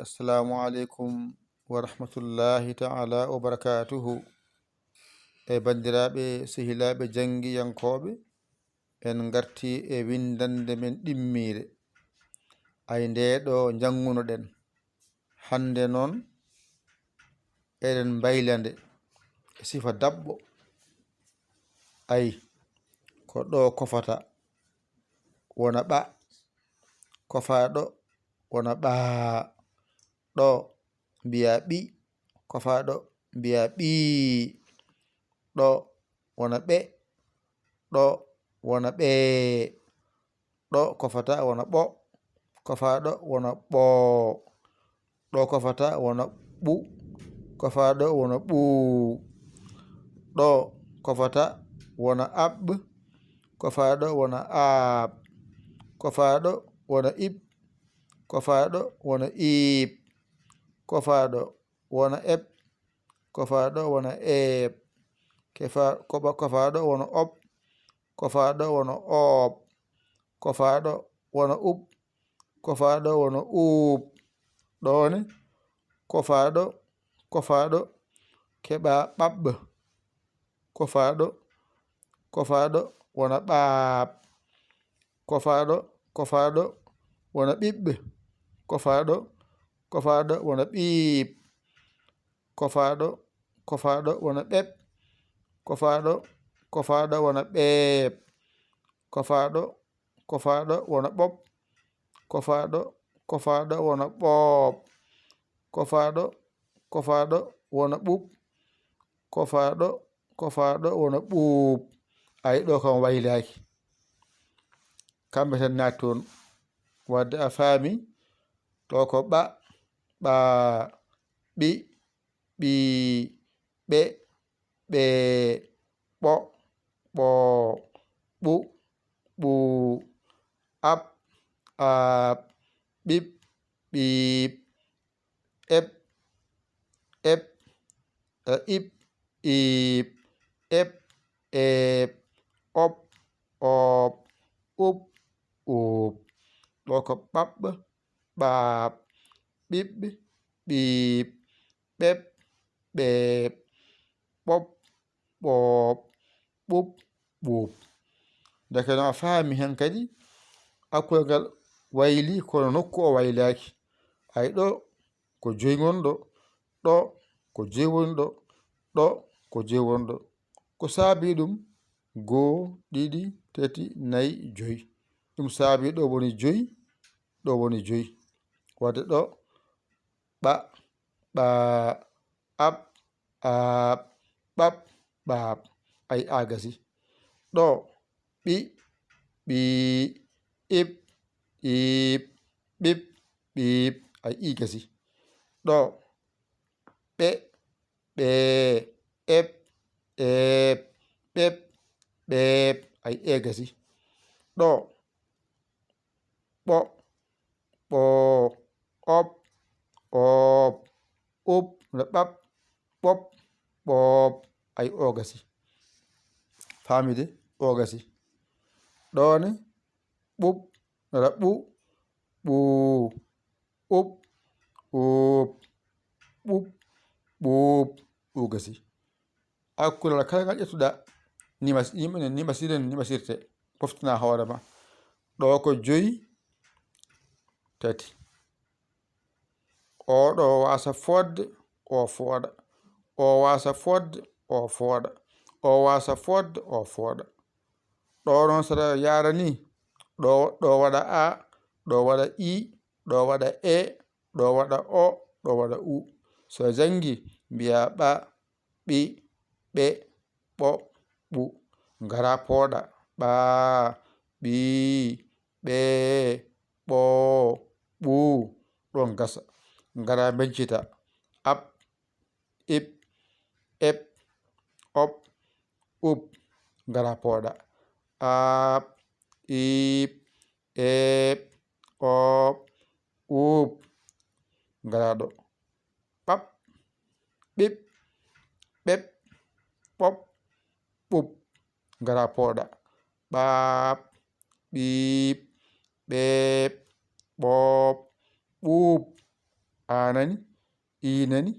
assalamu alaikum wa rahmatullahi ta'ala wa barakatuhu. Bandiraɓe sehilaɓe jangiyankoɓe, en garti e windande men ɗimmire ay ndeɗo jangunoɗen. Hande noon eɗen baylande e sifa dabɓo. Ay ko ɗo kofata wona ɓa, kofaɗo wona ɓaa. ɗo mbiya ɓi, kofaɗo mbiya ɓii. ɗo wona ɓe, ɗo wona ɓee. ɗo kofata wona ɓo, kofaɗo wona ɓoo. ɗo kofata wona ɓu, kofaɗo wona ɓuu. ɗo kofata wona aɓ, kofaɗo wona aaɓ. kofaɗo wona iɓ, kofaɗo wona iib. kofaɗo wona eɓ, kofaɗo wona eeb. kofaɗo wona oɓ, kofaɗo wona oob. kofaɗo wona uɓ, kofaɗo wona uub. ɗone kofaɗo keɓa ɓaɓɓ. kofaɗo wona ɓaaɓ. kofaɗo wona ɓiɓɓ. kofaɗo wona ɓiib. kofaɗo wona ɓeɓ. kofaɗo wona ɓeeb. kofaɗo wona ɓoɓ. kofaɗo wona ɓoob. kofaɗo wona ɓuɓ. kofaɗo wona ɓuub. ay ɗo kam waylaki. kamɓe tan naati toon. wadde a faami ɗo ko ɓa, ɓaa, ɓi, ɓii, ɓe, ɓee, ɓo, ɓoo, ɓu, ɓuu, aɓ, aaɓ, ɓiɓ, ɓiib, eɓ, eb, iɓ, iib, eb, eeb, oɓ, oob, ub, uub. ɗo ko ɓaɓɓ, ɓaaɓ, ɓiɓɓ, ɓiib, ɓeɓ, ɓeeb, ɓoɓ, ɓoob, ɓuɓ, ɓuub. deke no a faami hen kadi hakkude ngal wayli kono nokku o waylaki. ay ɗo ko joyi gonɗo, ɗo ko joyi wonɗo, ɗo ko joyi wonɗo. ko saabi ɗum? 2, 2, 3, 4, 5. ɗum saabi ɗo woni 5, ɗo woni 5. wadde ɗo ɓa, ɓaa, aɓ, aaɓ, ɓaɓ, ɓaaɓ. ay agasi. ɗo ɓi, ɓii, iɓ, iib, ɓiɓ, ɓiib. ay igasi. ɗo ɓe, ɓee, eɓ, eeb, ɓeɓ, ɓeeb. ay egasi. ɗo ɓo, ɓoo, oɓ, oob, ub, ɓaɓ, ɓoɓ, ɓoob. ay ogasi. famide ogasi. ɗone ɓuɓ, ɓu, ɓuu, ub, uub, ɓuɓ, ɓuub. ugasi. hakkunde kala ngal ƴettuɗa nimasirte poftina hoorema. ɗo ko 5, 3. oɗo wasa fodde o fooɗa. o wasa fodde o fooɗa. o wasa fodde o fooɗa. ɗo noon saɗa yara ni, ɗo waɗa a, ɗo waɗa i, ɗo waɗa e, ɗo waɗa o, ɗo waɗa u. so jangi mbiya ɓa, ɓi, ɓe, ɓo, ɓu. ngara pooɗa ɓaa, ɓii, ɓee, ɓoo, ɓuu. ɗon gasa. ngara bencita aɓ, iɓ, eɓ, oɓ, ub. ngara pooɗa aaɓ, iib, eeb, oob, uub. ngara ɗo ɓaɓ, ɓiɓ, ɓeɓ, ɓoɓ, ɓuɓ. ngara pooɗa ɓaaɓ, ɓiib, ɓeeb, ɓoob, ɓuub. a nani, i nani,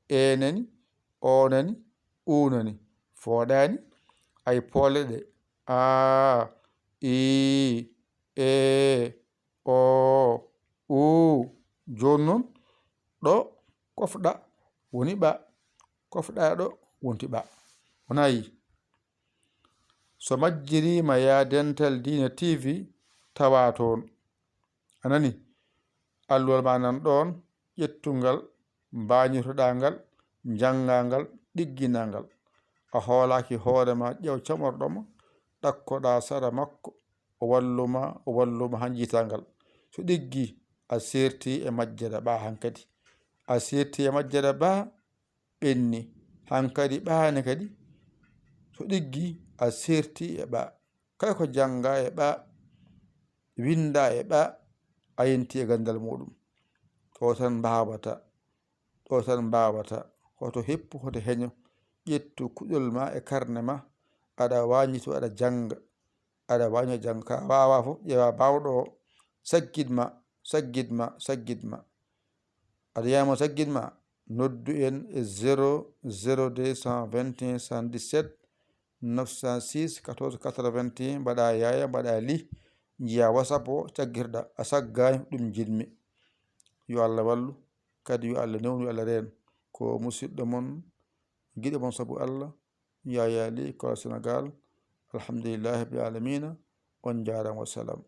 e nani, o nani, u nani. Fooɗani. Ay poole ɗe a, i, e, o, u. Joni noon ɗo kofɗa woni ɓa, kofɗa ɗo wonti ɓa. On ayi. So majjirima ya Dental Dina TV tawa toon. Anani alluwal ma nan ɗon, ƴettungal, mbañotoɗangal, jangangal, ɗigginangal. A hoolaki hoorema ƴeew camorɗoma, ɗakkoɗa sara makko, o walluma ha jiitangal. So ɗiggi a serti e majjere ɓa hankadi. A serti e majjere ba ɓenni hankadi ɓaane kadi so ɗiggi a serti e ɓa. Kala ko janga e ɓa, winda e ɓa, a yenti e gandal muɗum. Ɗo tan mbawata, ɗo tan mbawata. Hoto heppu, hoto heño. ƴettu kuɗol ma e karne ma, aɗa wañito aɗa janga, aɗa waño janga. Ka wawa fof ƴeewa bawɗo o saggitma, aɗa yiyamo saggitma, noddu en e 002 121 117 906 14 81. mbaɗa yaya, mbaɗa li, jiya WhatsApp o caggirɗa. A saggani ɗum jinmi. Yo Allah wallu, kadi yo Allah newnu, yo Allah reeno. Ko musidɗo mon, giɗo mon sabu Allah, Yaya Ly, Kola Sénégal. Alhamdulillahi rabbil alamina. On jarama, wassalam.